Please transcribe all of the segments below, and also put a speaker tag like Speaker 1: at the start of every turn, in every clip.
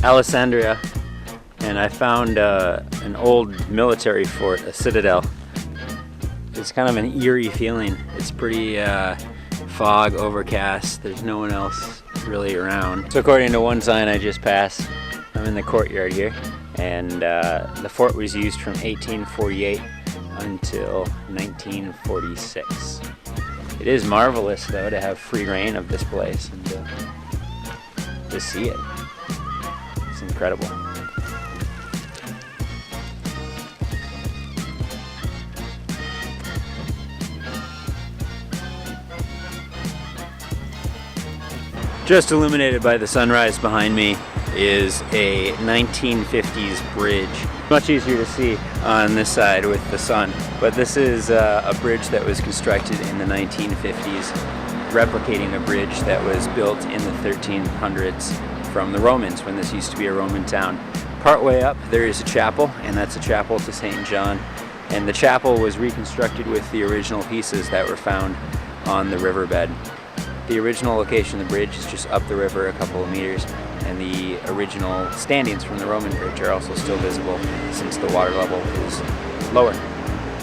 Speaker 1: Alessandria, and I found an old military fort, a citadel. It's kind of an eerie feeling. It's pretty fog, overcast. There's no one else really around. So according to one sign I just passed, I'm in the courtyard here, and the fort was used from 1848 until 1946. It is marvelous though to have free reign of this place and to see it. It's incredible. Just illuminated by the sunrise behind me is a 1950s bridge. Much easier to see on this side with the sun, but this is a bridge that was constructed in the 1950s, replicating a bridge that was built in the 1300s from the Romans, when this used to be a Roman town. Partway up there is a chapel, and that's a chapel to St. John, and the chapel was reconstructed with the original pieces that were found on the riverbed. The original location of the bridge is just up the river a couple of meters, and the original standings from the Roman bridge are also still visible since the water level is lower.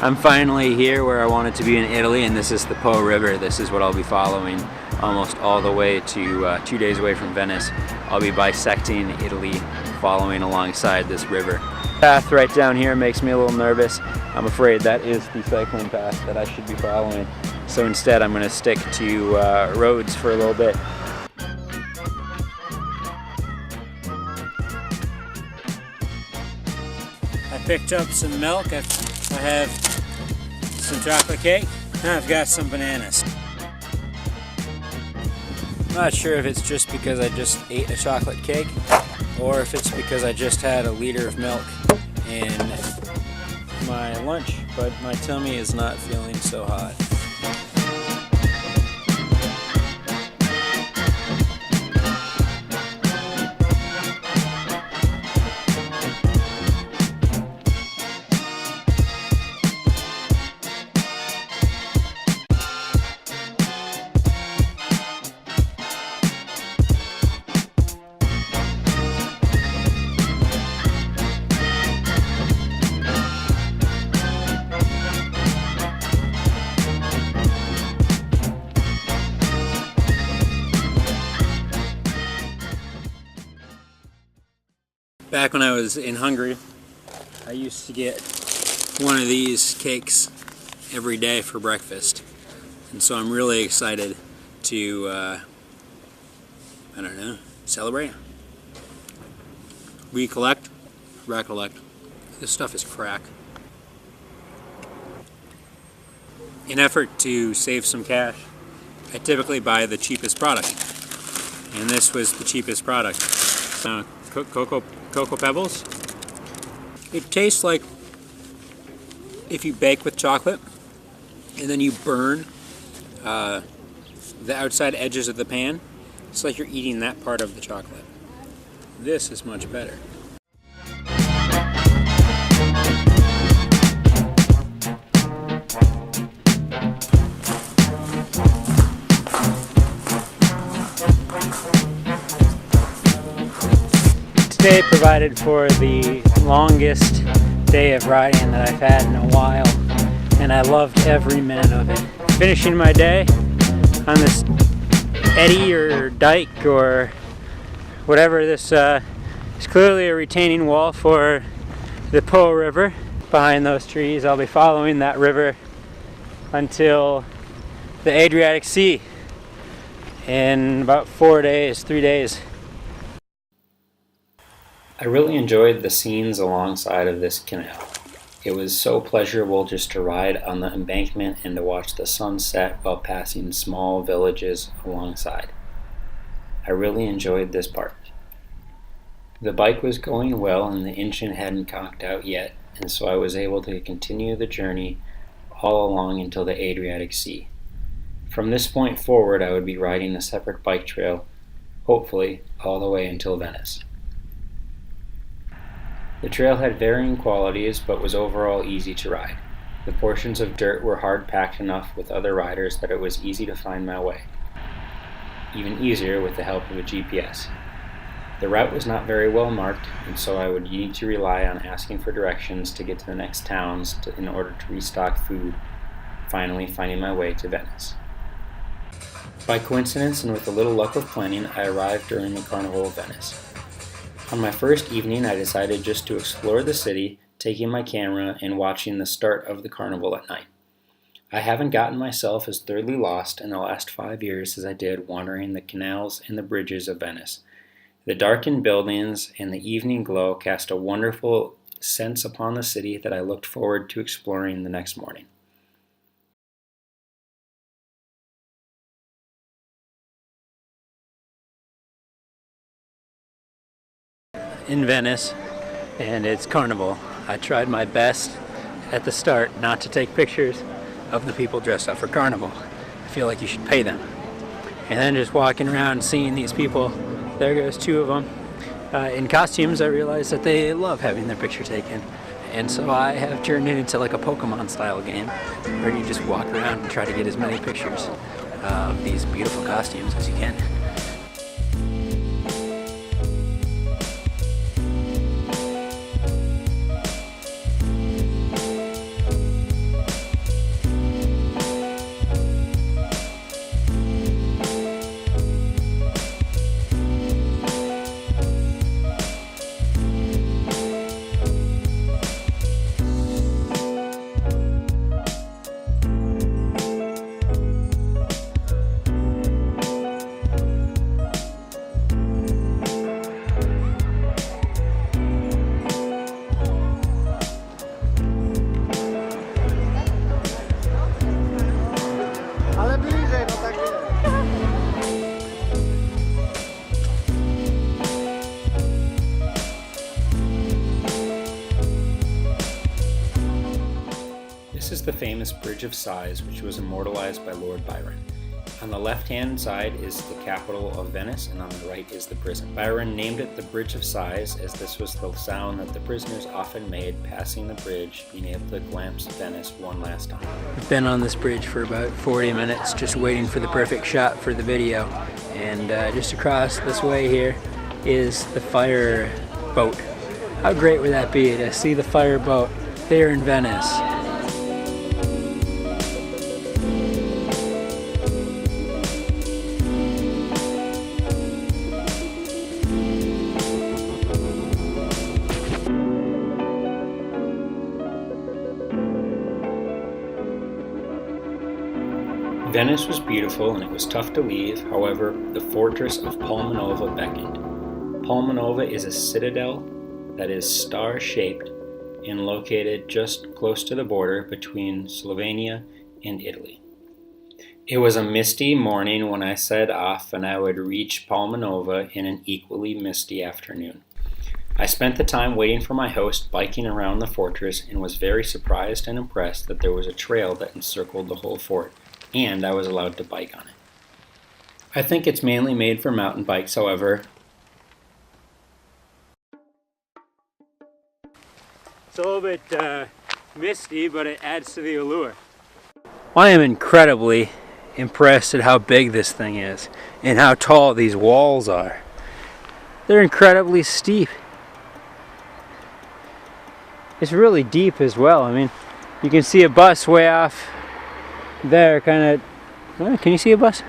Speaker 1: I'm finally here where I wanted to be in Italy, and this is the Po River. This is what I'll be following almost all the way to 2 days away from Venice. I'll be bisecting Italy, following alongside this river. The path right down here makes me a little nervous. I'm afraid that is the cycling path that I should be following. So instead I'm going to stick to roads for a little bit. I picked up some milk, I have some chocolate cake, and I've got some bananas. I'm not sure if it's just because I just ate a chocolate cake or if it's because I just had a liter of milk in my lunch, but my tummy is not feeling so hot. Back when I was in Hungary, I used to get one of these cakes every day for breakfast. And so I'm really excited to, I don't know, celebrate. Recollect. This stuff is crack. In effort to save some cash, I typically buy the cheapest product. And this was the cheapest product. Cocoa Pebbles. It tastes like if you bake with chocolate and then you burn the outside edges of the pan. It's like you're eating that part of the chocolate. This is much better. Today provided for the longest day of riding that I've had in a while, and I loved every minute of it. Finishing my day on this eddy or dike or whatever. This is clearly a retaining wall for the Po River. Behind those trees, I'll be following that river until the Adriatic Sea in about 3 days. I really enjoyed the scenes alongside of this canal. It was so pleasurable just to ride on the embankment and to watch the sun set while passing small villages alongside. I really enjoyed this part. The bike was going well and the engine hadn't conked out yet, and so I was able to continue the journey all along until the Adriatic Sea. From this point forward, I would be riding a separate bike trail, hopefully all the way until Venice. The trail had varying qualities, but was overall easy to ride. The portions of dirt were hard-packed enough with other riders that it was easy to find my way. Even easier with the help of a GPS. The route was not very well marked, and so I would need to rely on asking for directions to get to the next towns in order to restock food, finally finding my way to Venice. By coincidence and with a little luck of planning, I arrived during the Carnival of Venice. On my first evening, I decided just to explore the city, taking my camera and watching the start of the carnival at night. I haven't gotten myself as thoroughly lost in the last 5 years as I did wandering the canals and the bridges of Venice. The darkened buildings and the evening glow cast a wonderful sense upon the city that I looked forward to exploring the next morning. In Venice, and it's Carnival. I tried my best at the start not to take pictures of the people dressed up for Carnival. I feel like you should pay them. And then just walking around seeing these people, there goes two of them in costumes, I realized that they love having their picture taken. And so I have turned it into like a Pokemon style game where you just walk around and try to get as many pictures of these beautiful costumes as you can. This is the famous Bridge of Sighs, which was immortalized by Lord Byron. On the left-hand side is the capital of Venice, and on the right is the prison. Byron named it the Bridge of Sighs, as this was the sound that the prisoners often made passing the bridge, being able to glimpse Venice one last time. I've been on this bridge for about 40 minutes, just waiting for the perfect shot for the video. And just across this way here is the fire boat. How great would that be to see the fire boat there in Venice? Venice was beautiful and it was tough to leave, however, the fortress of Palmanova beckoned. Palmanova is a citadel that is star-shaped and located just close to the border between Slovenia and Italy. It was a misty morning when I set off, and I would reach Palmanova in an equally misty afternoon. I spent the time waiting for my host biking around the fortress and was very surprised and impressed that there was a trail that encircled the whole fort, and I was allowed to bike on it. I think it's mainly made for mountain bikes, however. It's a little bit misty, but it adds to the allure. I am incredibly impressed at how big this thing is and how tall these walls are. They're incredibly steep. It's really deep as well. I mean, you can see a bus way off there, kind of. Can you see a bus?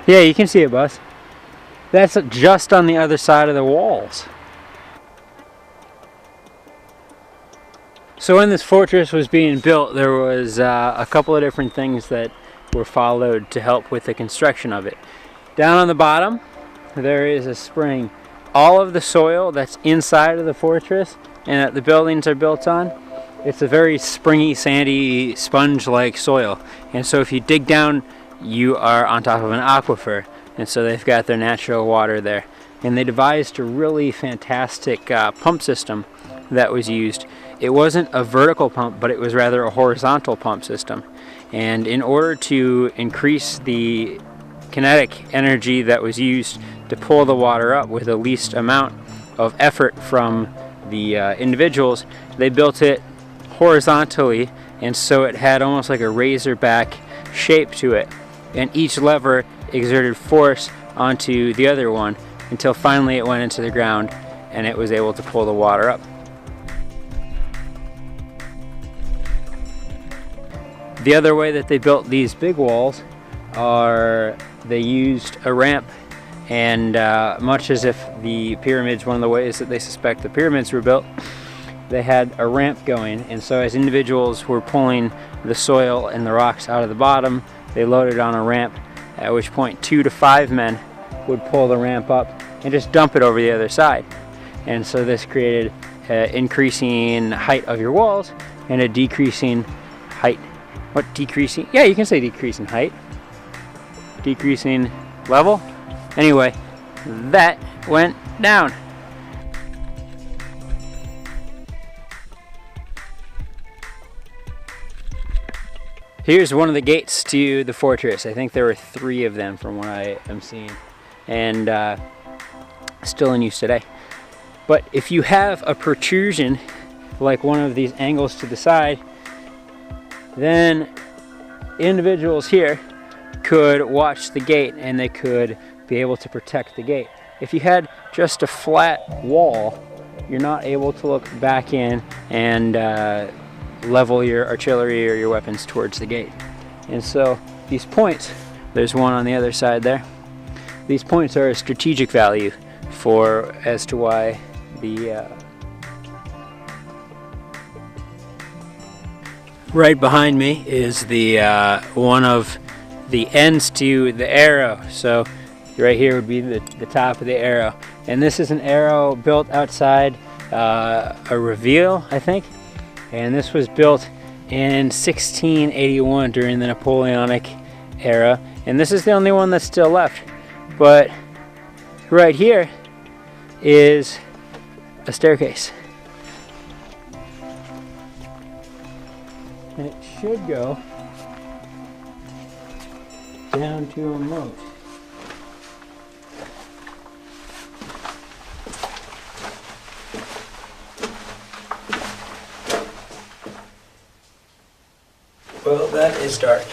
Speaker 1: Yeah, you can see a bus. That's just on the other side of the walls. So when this fortress was being built, there was a couple of different things that were followed to help with the construction of it. Down on the bottom, there is a spring. All of the soil that's inside of the fortress and that the buildings are built on, it's a very springy, sandy, sponge-like soil. And so if you dig down, you are on top of an aquifer. And so they've got their natural water there. And they devised a really fantastic pump system that was used. It wasn't a vertical pump, but it was rather a horizontal pump system. And in order to increase the kinetic energy that was used to pull the water up with the least amount of effort from the individuals, they built it horizontally, and so it had almost like a razorback shape to it, and each lever exerted force onto the other one, until finally it went into the ground and it was able to pull the water up. The other way that they built these big walls are they used a ramp, and much as if the pyramids, one of the ways that they suspect the pyramids were built, they had a ramp going, and so as individuals were pulling the soil and the rocks out of the bottom, they loaded on a ramp, at which point 2 to 5 men would pull the ramp up and just dump it over the other side. And so this created increasing height of your walls and a decreasing height. What, decreasing? Yeah, you can say decreasing height. Decreasing level. Anyway, that went down. Here's one of the gates to the fortress. I think there were 3 of them from what I am seeing, and still in use today. But if you have a protrusion, like one of these angles to the side, then individuals here could watch the gate and they could be able to protect the gate. If you had just a flat wall, you're not able to look back in and level your artillery or your weapons towards the gate. And so these points, there's one on the other side there, these points are a strategic value as to why the right behind me is the one of the ends to the arrow. So right here would be the top of the arrow, and this is an arrow built outside a reveal, I think, and this was built in 1681 during the Napoleonic era, and this is the only one that's still left. But right here is a staircase, and it should go down to a moat. Well, that is dark.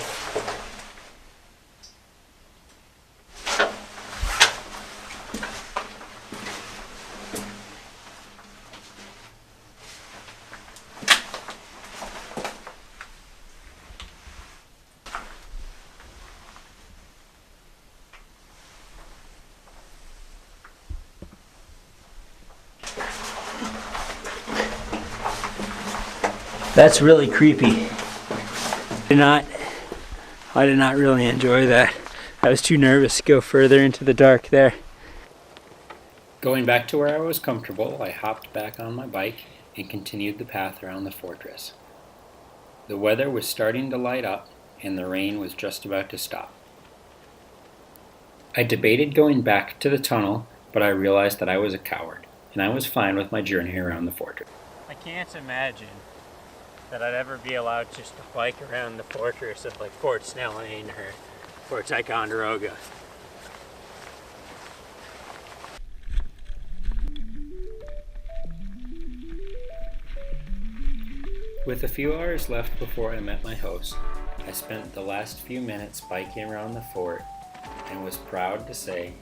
Speaker 1: That's really creepy. I did not really enjoy that. I was too nervous to go further into the dark there. Going back to where I was comfortable, I hopped back on my bike and continued the path around the fortress. The weather was starting to light up and the rain was just about to stop. I debated going back to the tunnel, but I realized that I was a coward, and I was fine with my journey around the fortress. I can't imagine that I'd ever be allowed just to bike around the fortress of like Fort Snelling or Fort Ticonderoga. With a few hours left before I met my host, I spent the last few minutes biking around the fort and was proud to say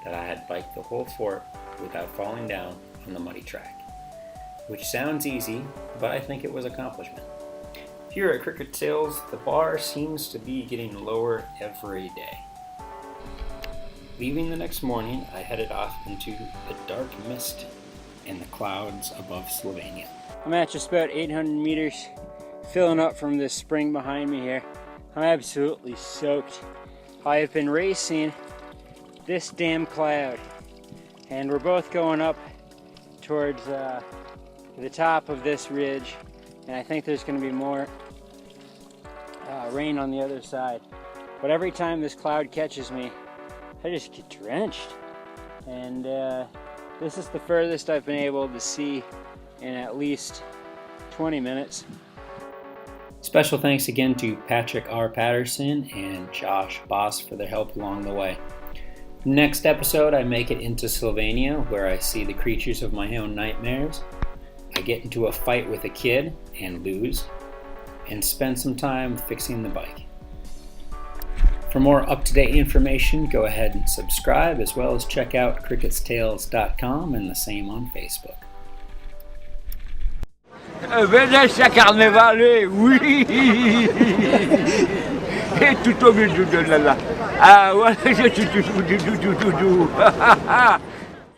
Speaker 1: that I had biked the whole fort without falling down on the muddy track. Which sounds easy, but I think it was an accomplishment. Here at Cricket Sales, the bar seems to be getting lower every day. Leaving the next morning, I headed off into the dark mist and the clouds above Slovenia. I'm at just about 800 meters, filling up from this spring behind me here. I'm absolutely soaked. I have been racing this damn cloud, and we're both going up towards the top of this ridge, and I think there's going to be more rain on the other side. But every time this cloud catches me, I just get drenched. And this is the furthest I've been able to see in at least 20 minutes. Special thanks again to Patrick R. Patterson and Josh Boss for their help along the way. Next episode, I make it into Slovenia, where I see the creatures of my own nightmares. I get into a fight with a kid and lose, and spend some time fixing the bike. For more up-to-date information, go ahead and subscribe, as well as check out cricketstales.com and the same on Facebook.
Speaker 2: Venice à Carnival, oui. Et tout au milieu de là. Ah, voilà,